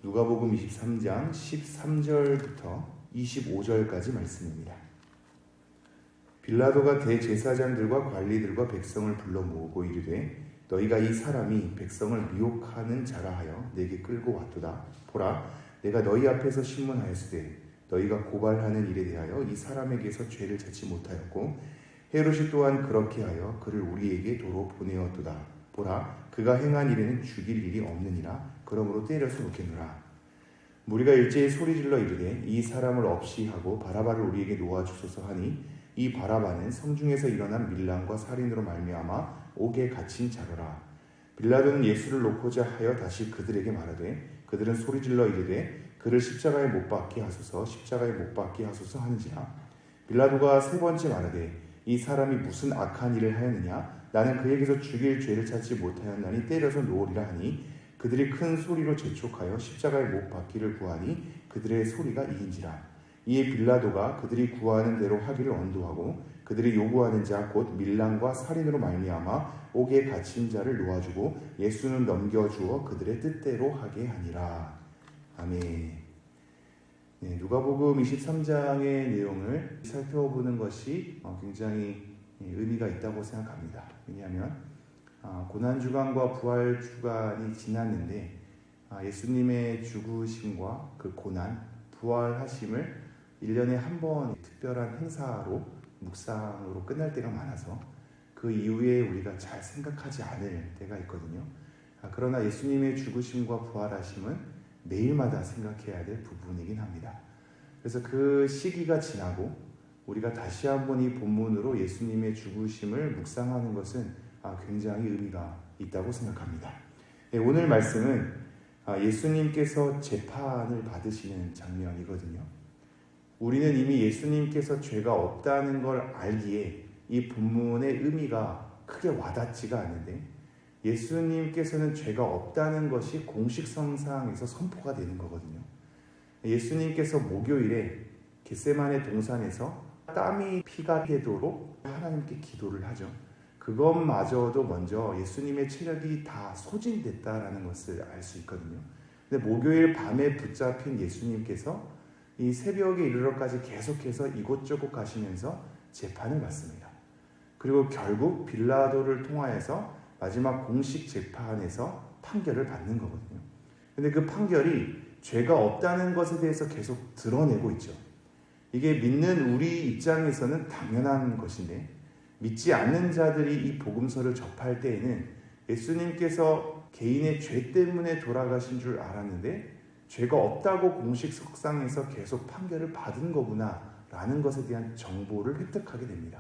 누가복음 23장 13절부터 25절까지 말씀입니다. 빌라도가 대제사장들과 관리들과 백성을 불러 모으고 이르되 너희가 이 사람이 백성을 미혹하는 자라 하여 내게 끌고 왔도다. 보라, 내가 너희 앞에서 신문하였으되 너희가 고발하는 일에 대하여 이 사람에게서 죄를 찾지 못하였고 헤롯이 또한 그렇게 하여 그를 우리에게 도로 보내었도다. 보라, 그가 행한 일에는 죽일 일이 없느니라. 그러므로 때려서 놓겠노라. 무리가 일제히 소리질러 이르되 이 사람을 없이 하고 바라바를 우리에게 놓아주소서 하니 이 바라바는 성중에서 일어난 밀란과 살인으로 말미암아 옥에 갇힌 자로라. 빌라도는 예수를 놓고자 하여 다시 그들에게 말하되 그들은 소리질러 이르되 그를 십자가에 못 박게 하소서, 십자가에 못 박게 하소서 하는지라. 빌라도가 세 번째 말하되 이 사람이 무슨 악한 일을 하였느냐? 나는 그에게서 죽일 죄를 찾지 못하였나니 때려서 놓으리라 하니 그들이 큰 소리로 재촉하여 십자가에 못 박기를 구하니 그들의 소리가 이긴지라. 이에 빌라도가 그들이 구하는 대로 하기를 언도하고 그들이 요구하는 자 곧 밀란과 살인으로 말미암아 옥에 갇힌 자를 놓아주고 예수는 넘겨주어 그들의 뜻대로 하게 하니라. 아멘. 누가복음 23장의 내용을 살펴보는 것이 굉장히 의미가 있다고 생각합니다. 왜냐하면 고난주간과 부활주간이 지났는데 예수님의 죽으심과 그 고난, 부활하심을 1년에 한 번 특별한 행사로 묵상으로 끝날 때가 많아서 그 이후에 우리가 잘 생각하지 않을 때가 있거든요. 그러나 예수님의 죽으심과 부활하심은 매일마다 생각해야 될 부분이긴 합니다. 그래서 그 시기가 지나고 우리가 다시 한번 이 본문으로 예수님의 죽으심을 묵상하는 것은 굉장히 의미가 있다고 생각합니다. 오늘 말씀은 예수님께서 재판을 받으시는 장면이거든요. 우리는 이미 예수님께서 죄가 없다는 걸 알기에 이 본문의 의미가 크게 와닿지가 않는데 예수님께서는 죄가 없다는 것이 공식성상에서 선포가 되는 거거든요. 예수님께서 목요일에 겟세마네 동산에서 땀이 피가 되도록 하나님께 기도를 하죠. 그것마저도 먼저 예수님의 체력이 다 소진됐다라는 것을 알 수 있거든요. 근데 목요일 밤에 붙잡힌 예수님께서 이 새벽에 이르러까지 계속해서 이곳저곳 가시면서 재판을 받습니다. 그리고 결국 빌라도를 통하여서 마지막 공식 재판에서 판결을 받는 거거든요. 근데 그 판결이 죄가 없다는 것에 대해서 계속 드러내고 있죠. 이게 믿는 우리 입장에서는 당연한 것인데 믿지 않는 자들이 이 복음서를 접할 때에는 예수님께서 개인의 죄 때문에 돌아가신 줄 알았는데 죄가 없다고 공식 석상에서 계속 판결을 받은 거구나 라는 것에 대한 정보를 획득하게 됩니다.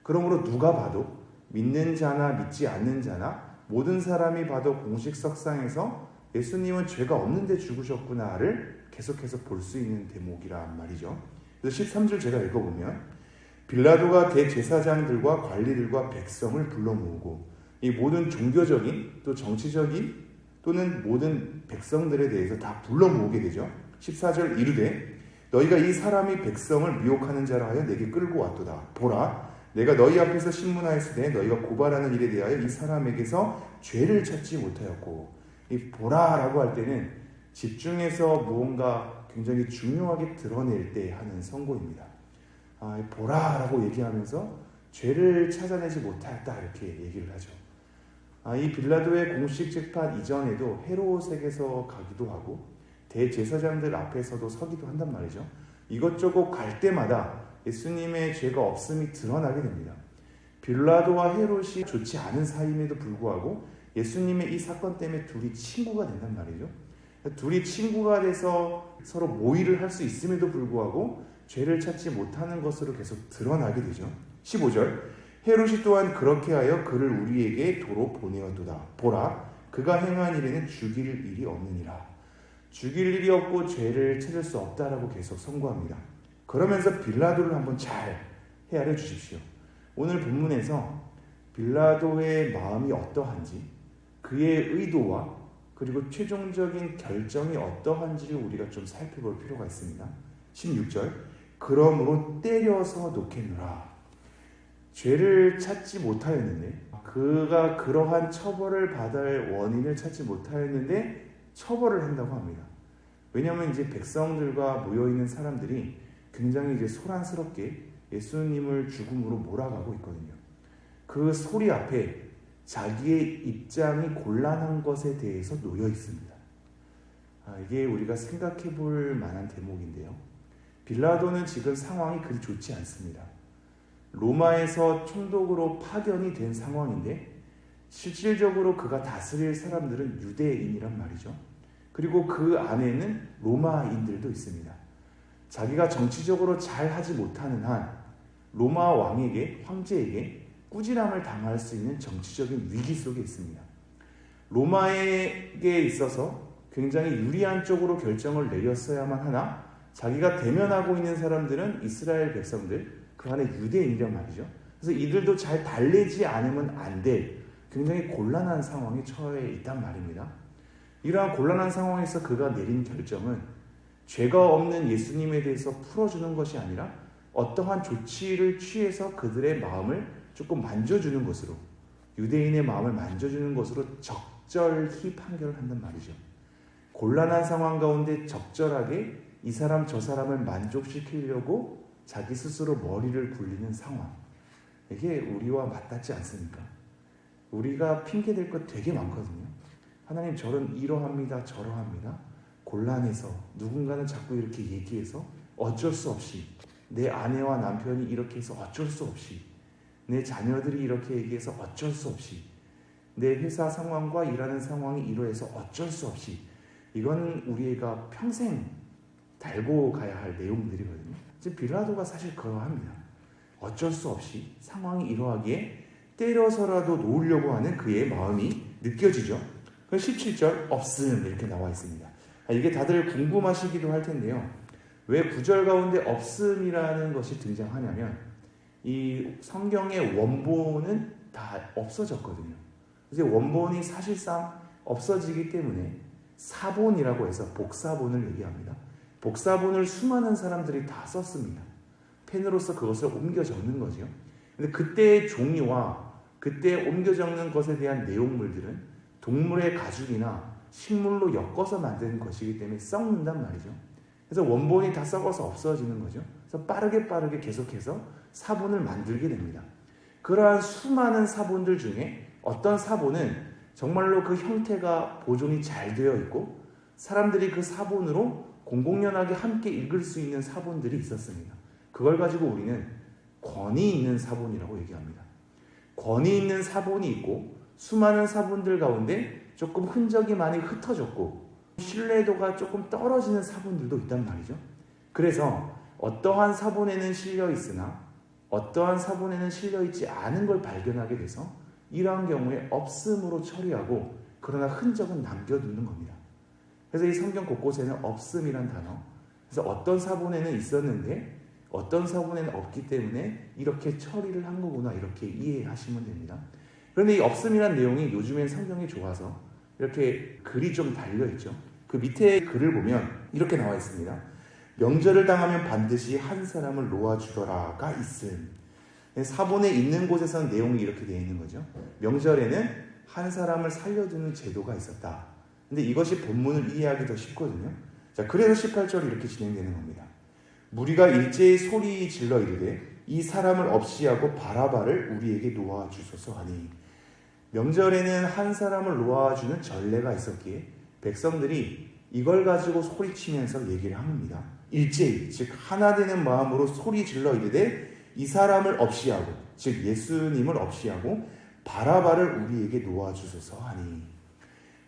그러므로 누가 봐도 믿는 자나 믿지 않는 자나 모든 사람이 봐도 공식 석상에서 예수님은 죄가 없는데 죽으셨구나를 계속해서 볼 수 있는 대목이란 말이죠. 그래서 13절 제가 읽어보면 빌라도가 대제사장들과 관리들과 백성을 불러 모으고 이 모든 종교적인 또 정치적인 또는 모든 백성들에 대해서 다 불러 모으게 되죠. 14절 이르되 너희가 이 사람이 백성을 미혹하는 자라 하여 내게 끌고 왔도다. 보라, 내가 너희 앞에서 신문하였으되 너희가 고발하는 일에 대하여 이 사람에게서 죄를 찾지 못하였고, 이 보라라고 할 때는 집중해서 무언가 굉장히 중요하게 드러낼 때 하는 선고입니다. 보라라고 얘기하면서 죄를 찾아내지 못하였다 이렇게 얘기를 하죠. 이 빌라도의 공식 재판 이전에도 헤롯에게서 가기도 하고 대제사장들 앞에서도 서기도 한단 말이죠. 이것저것 갈 때마다 예수님의 죄가 없음이 드러나게 됩니다. 빌라도와 헤롯이 좋지 않은 사이임에도 불구하고 예수님의 이 사건 때문에 둘이 친구가 된단 말이죠. 둘이 친구가 돼서 서로 모의를 할 수 있음에도 불구하고 죄를 찾지 못하는 것으로 계속 드러나게 되죠. 15절 헤롯이 또한 그렇게 하여 그를 우리에게 도로 보내었도다. 보라, 그가 행한 일에는 죽일 일이 없느니라. 죽일 일이 없고 죄를 찾을 수 없다라고 계속 선고합니다. 그러면서 빌라도를 한번 잘 헤아려 주십시오. 오늘 본문에서 빌라도의 마음이 어떠한지, 그의 의도와 그리고 최종적인 결정이 어떠한지를 우리가 좀 살펴볼 필요가 있습니다. 16절 그러므로 때려서 놓겠노라. 죄를 찾지 못하였는데 그가 그러한 처벌을 받을 원인을 찾지 못하였는데 처벌을 한다고 합니다. 왜냐하면 이제 백성들과 모여있는 사람들이 굉장히 이제 소란스럽게 예수님을 죽음으로 몰아가고 있거든요. 그 소리 앞에 자기의 입장이 곤란한 것에 대해서 놓여 있습니다. 이게 우리가 생각해 볼 만한 대목인데요. 빌라도는 지금 상황이 그리 좋지 않습니다. 로마에서 총독으로 파견이 된 상황인데 실질적으로 그가 다스릴 사람들은 유대인이란 말이죠. 그리고 그 안에는 로마인들도 있습니다. 자기가 정치적으로 잘 하지 못하는 한 로마 왕에게, 황제에게 꾸지람을 당할 수 있는 정치적인 위기 속에 있습니다. 로마에게 있어서 굉장히 유리한 쪽으로 결정을 내렸어야만 하나 자기가 대면하고 있는 사람들은 이스라엘 백성들, 그 안에 유대인이란 말이죠. 그래서 이들도 잘 달래지 않으면 안 될 굉장히 곤란한 상황에 처해 있단 말입니다. 이러한 곤란한 상황에서 그가 내린 결정은 죄가 없는 예수님에 대해서 풀어주는 것이 아니라 어떠한 조치를 취해서 그들의 마음을 조금 만져주는 것으로, 유대인의 마음을 만져주는 것으로 적절히 판결을 한단 말이죠. 곤란한 상황 가운데 적절하게 이 사람 저 사람을 만족시키려고 자기 스스로 머리를 굴리는 상황, 이게 우리와 맞닿지 않습니까? 우리가 핑계댈 것 되게 많거든요. 하나님 저는 이러합니다 저러합니다. 곤란해서 누군가는 자꾸 이렇게 얘기해서 어쩔 수 없이, 내 아내와 남편이 이렇게 해서 어쩔 수 없이, 내 자녀들이 이렇게 얘기해서 어쩔 수 없이, 내 회사 상황과 일하는 상황이 이러해서 어쩔 수 없이, 이건 우리가 평생 달고 가야 할 내용들이거든요. 지금 빌라도가 사실 그러합니다. 어쩔 수 없이 상황이 이러하기에 때려서라도 놓으려고 하는 그의 마음이 느껴지죠. 17절 없음 이렇게 나와 있습니다. 이게 다들 궁금하시기도 할 텐데요. 왜 구절 가운데 없음이라는 것이 등장하냐면 이 성경의 원본은 다 없어졌거든요. 그래서 원본이 사실상 없어지기 때문에 사본이라고 해서 복사본을 얘기합니다. 복사본을 수많은 사람들이 다 썼습니다. 펜으로서 그것을 옮겨 적는 거죠. 근데 그때의 종이와 그때 옮겨 적는 것에 대한 내용물들은 동물의 가죽이나 식물로 엮어서 만든 것이기 때문에 썩는단 말이죠. 그래서 원본이 다 썩어서 없어지는 거죠. 그래서 빠르게 계속해서 사본을 만들게 됩니다. 그러한 수많은 사본들 중에 어떤 사본은 정말로 그 형태가 보존이 잘 되어 있고 사람들이 그 사본으로 공공연하게 함께 읽을 수 있는 사본들이 있었습니다. 그걸 가지고 우리는 권위 있는 사본이라고 얘기합니다. 권위 있는 사본이 있고 수많은 사본들 가운데 조금 흔적이 많이 흩어졌고 신뢰도가 조금 떨어지는 사본들도 있단 말이죠. 그래서 어떠한 사본에는 실려 있으나 어떠한 사본에는 실려 있지 않은 걸 발견하게 돼서 이러한 경우에 없음으로 처리하고 그러나 흔적은 남겨두는 겁니다. 그래서 이 성경 곳곳에는 없음이란 단어, 그래서 어떤 사본에는 있었는데 어떤 사본에는 없기 때문에 이렇게 처리를 한 거구나, 이렇게 이해하시면 됩니다. 그런데 이 없음이란 내용이 요즘엔 성경이 좋아서 이렇게 글이 좀 달려있죠. 그 밑에 글을 보면 이렇게 나와 있습니다. 명절을 당하면 반드시 한 사람을 놓아주더라가 있음. 사본에 있는 곳에서는 내용이 이렇게 되어 있는 거죠. 명절에는 한 사람을 살려두는 제도가 있었다. 근데 이것이 본문을 이해하기 더 쉽거든요. 자, 그래서 18절이 이렇게 진행되는 겁니다. 무리가 일제히 소리 질러 이르되 이 사람을 없이하고 바라바를 우리에게 놓아주소서 하니, 명절에는 한 사람을 놓아주는 전례가 있었기에 백성들이 이걸 가지고 소리치면서 얘기를 합니다. 일제히, 즉 하나 되는 마음으로 소리 질러 이르되 이 사람을 없이하고, 즉 예수님을 없이하고 바라바를 우리에게 놓아주소서 하니.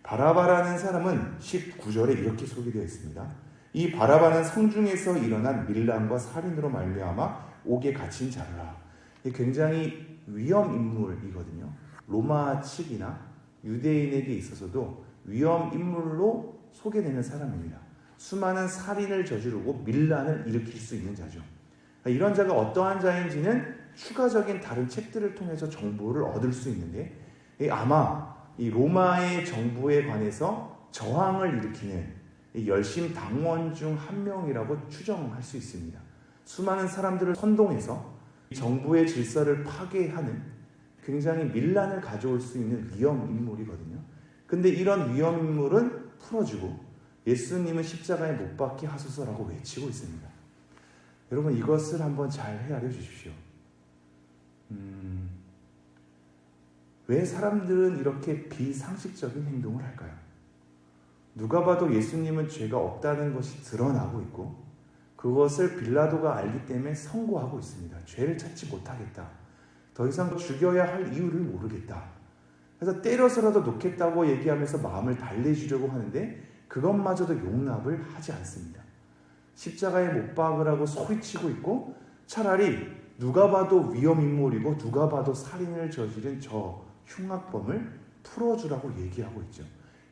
바라바라는 사람은 19절에 이렇게 소개되어 있습니다. 이 바라바는 성중에서 일어난 밀란과 살인으로 말미암아 옥에 갇힌 자라. 굉장히 위험 인물이거든요. 로마 측이나 유대인에게 있어서도 위험 인물로 소개되는 사람입니다. 수많은 살인을 저지르고 밀란을 일으킬 수 있는 자죠. 이런 자가 어떠한 자인지는 추가적인 다른 책들을 통해서 정보를 얻을 수 있는데 아마 이 로마의 정부에 관해서 저항을 일으키는 열심 당원 중 한 명이라고 추정할 수 있습니다. 수많은 사람들을 선동해서 정부의 질서를 파괴하는 굉장히 밀란을 가져올 수 있는 위험 인물이거든요. 근데 이런 위험 인물은 풀어주고 예수님은 십자가에 못 박게 하소서라고 외치고 있습니다. 여러분, 이것을 한번 잘 헤아려 주십시오. 왜 사람들은 이렇게 비상식적인 행동을 할까요? 누가 봐도 예수님은 죄가 없다는 것이 드러나고 있고 그것을 빌라도가 알기 때문에 선고하고 있습니다. 죄를 찾지 못하겠다. 더 이상 죽여야 할 이유를 모르겠다. 그래서 때려서라도 놓겠다고 얘기하면서 마음을 달래주려고 하는데 그것마저도 용납을 하지 않습니다. 십자가에 못 박으라고 소리치고 있고 차라리 누가 봐도 위험인물이고 누가 봐도 살인을 저지른 저 흉악범을 풀어주라고 얘기하고 있죠.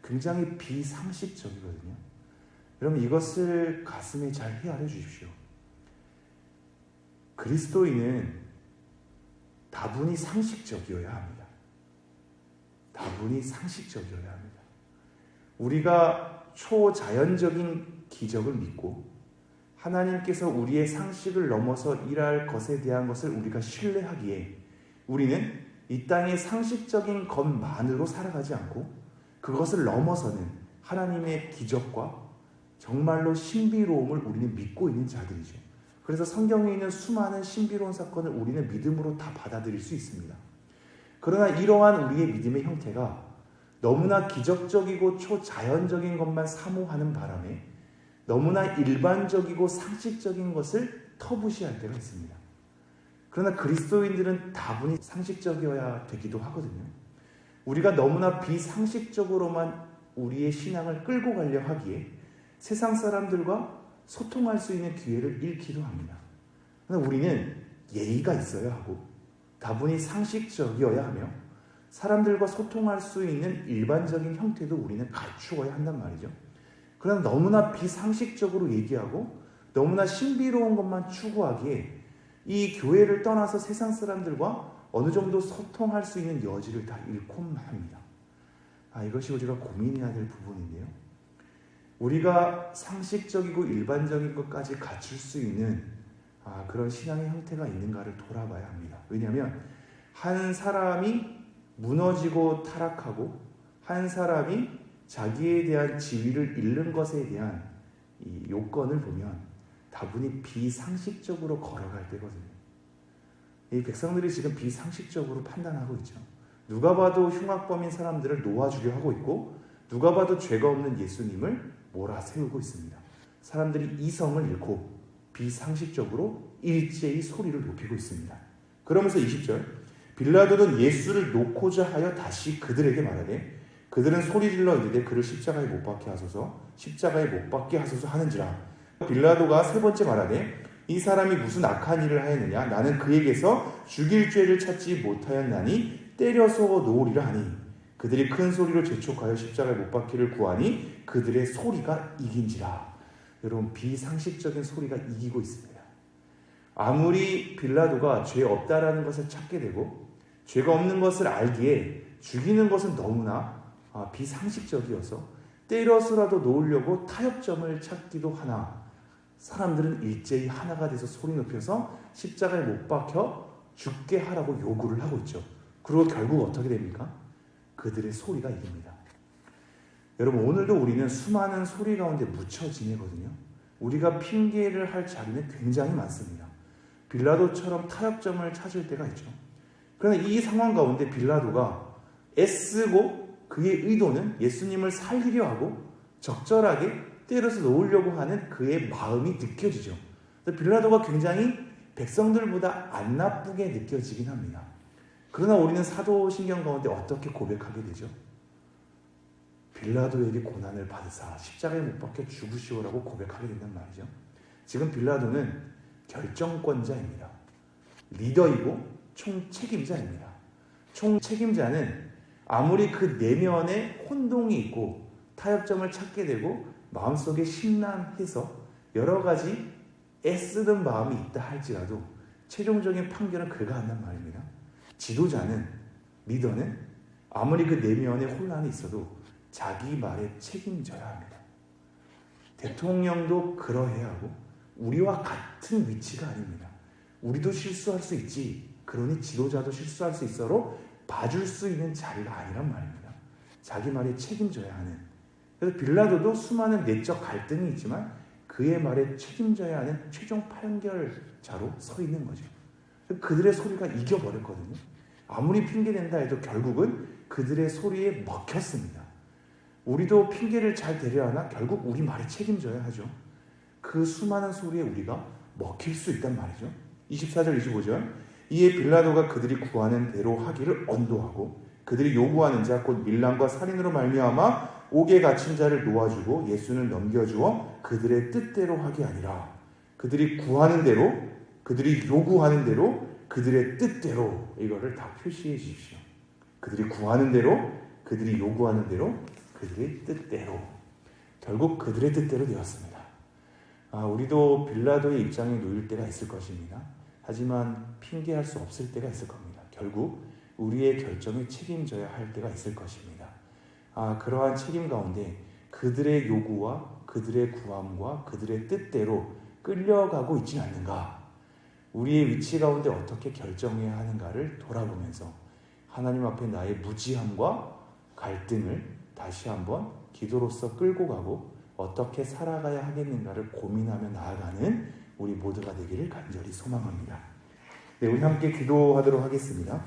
굉장히 비상식적이거든요. 여러분, 이것을 가슴에 잘 헤아려 주십시오. 그리스도인은 다분히 상식적이어야 합니다. 다분히 상식적이어야 합니다. 우리가 초자연적인 기적을 믿고 하나님께서 우리의 상식을 넘어서 일할 것에 대한 것을 우리가 신뢰하기에 우리는 이 땅의 상식적인 것만으로 살아가지 않고 그것을 넘어서는 하나님의 기적과 정말로 신비로움을 우리는 믿고 있는 자들이죠. 그래서 성경에 있는 수많은 신비로운 사건을 우리는 믿음으로 다 받아들일 수 있습니다. 그러나 이러한 우리의 믿음의 형태가 너무나 기적적이고 초자연적인 것만 사모하는 바람에 너무나 일반적이고 상식적인 것을 터부시할 때가 있습니다. 그러나 그리스도인들은 다분히 상식적이어야 되기도 하거든요. 우리가 너무나 비상식적으로만 우리의 신앙을 끌고 가려 하기에 세상 사람들과 소통할 수 있는 기회를 잃기도 합니다. 그러나 우리는 예의가 있어야 하고 다분히 상식적이어야 하며 사람들과 소통할 수 있는 일반적인 형태도 우리는 갖추어야 한단 말이죠. 그러나 너무나 비상식적으로 얘기하고 너무나 신비로운 것만 추구하기에 이 교회를 떠나서 세상 사람들과 어느 정도 소통할 수 있는 여지를 다 잃고 합니다. 이것이 우리가 고민해야 될 부분인데요. 우리가 상식적이고 일반적인 것까지 갖출 수 있는 그런 신앙의 형태가 있는가를 돌아봐야 합니다. 왜냐하면 한 사람이 무너지고 타락하고 한 사람이 자기에 대한 지위를 잃는 것에 대한 이 요건을 보면 다분히 비상식적으로 걸어갈 때거든요. 이 백성들이 지금 비상식적으로 판단하고 있죠. 누가 봐도 흉악범인 사람들을 놓아주려 하고 있고 누가 봐도 죄가 없는 예수님을 몰아세우고 있습니다. 사람들이 이성을 잃고 비상식적으로 일제히 소리를 높이고 있습니다. 그러면서 20절 빌라도는 예수를 놓고자 하여 다시 그들에게 말하되 그들은 소리질러 이르되 그를 십자가에 못 박게 하소서 십자가에 못 박게 하소서 하는지라. 빌라도가 세 번째 말하되 이 사람이 무슨 악한 일을 하였느냐 나는 그에게서 죽일 죄를 찾지 못하였나니 때려서 놓으리라 하니 그들이 큰 소리로 재촉하여 십자가에 못 박기를 구하니 그들의 소리가 이긴지라. 여러분, 비상식적인 소리가 이기고 있습니다. 아무리 빌라도가 죄 없다라는 것을 찾게 되고 죄가 없는 것을 알기에 죽이는 것은 너무나 비상식적이어서 때려서라도 놓으려고 타협점을 찾기도 하나 사람들은 일제히 하나가 돼서 소리 높여서 십자가에 못 박혀 죽게 하라고 요구를 하고 있죠. 그리고 결국 어떻게 됩니까? 그들의 소리가 이깁니다. 여러분, 오늘도 우리는 수많은 소리 가운데 묻혀 지내거든요. 우리가 핑계를 할 자리는 굉장히 많습니다. 빌라도처럼 타협점을 찾을 때가 있죠. 그러나 이 상황 가운데 빌라도가 애쓰고 그의 의도는 예수님을 살리려 하고 적절하게 때려서 놓으려고 하는 그의 마음이 느껴지죠. 빌라도가 굉장히 백성들보다 안 나쁘게 느껴지긴 합니다. 그러나 우리는 사도신경 가운데 어떻게 고백하게 되죠? 빌라도에게 고난을 받으사 십자가에 못 박혀 죽으시오라고 고백하게 된단 말이죠. 지금 빌라도는 결정권자입니다. 리더이고 총책임자입니다. 총책임자는 아무리 그 내면에 혼동이 있고 타협점을 찾게 되고 마음속에 심란해서 여러 가지 애쓰는 마음이 있다 할지라도 최종적인 판결은 그가 한단 말입니다. 지도자는, 리더는 아무리 그 내면에 혼란이 있어도 자기 말에 책임져야 합니다. 대통령도 그러해야 하고 우리와 같은 위치가 아닙니다. 우리도 실수할 수 있지. 그러니 지도자도 실수할 수 있어로 봐줄 수 있는 자리가 아니란 말입니다. 자기 말에 책임져야 하는 그래서 빌라도도 수많은 내적 갈등이 있지만 그의 말에 책임져야 하는 최종 판결자로 서 있는 거죠. 그들의 소리가 이겨버렸거든요. 아무리 핑계댄다 해도 결국은 그들의 소리에 먹혔습니다. 우리도 핑계를 잘 대려 하나 결국 우리 말에 책임져야 하죠. 그 수많은 소리에 우리가 먹힐 수 있단 말이죠. 24절 25절 이에 빌라도가 그들이 구하는 대로 하기를 언도하고 그들이 요구하는 자 곧 밀란과 살인으로 말미암아 옥에 갇힌 자를 놓아주고 예수는 넘겨주어 그들의 뜻대로 하게 아니라 그들이 구하는 대로 그들이 요구하는 대로 그들의 뜻대로 이거를 다 표시해 주십시오. 그들이 구하는 대로 그들이 요구하는 대로 그들의 뜻대로 결국 그들의 뜻대로 되었습니다. 우리도 빌라도의 입장에 놓일 때가 있을 것입니다. 하지만 핑계할 수 없을 때가 있을 겁니다. 결국 우리의 결정에 책임져야 할 때가 있을 것입니다. 그러한 책임 가운데 그들의 요구와 그들의 구함과 그들의 뜻대로 끌려가고 있지는 않는가? 우리의 위치 가운데 어떻게 결정해야 하는가를 돌아보면서 하나님 앞에 나의 무지함과 갈등을 다시 한번 기도로서 끌고 가고 어떻게 살아가야 하겠는가를 고민하며 나아가는 우리 모두가 되기를 간절히 소망합니다. 네, 우리 함께 기도하도록 하겠습니다.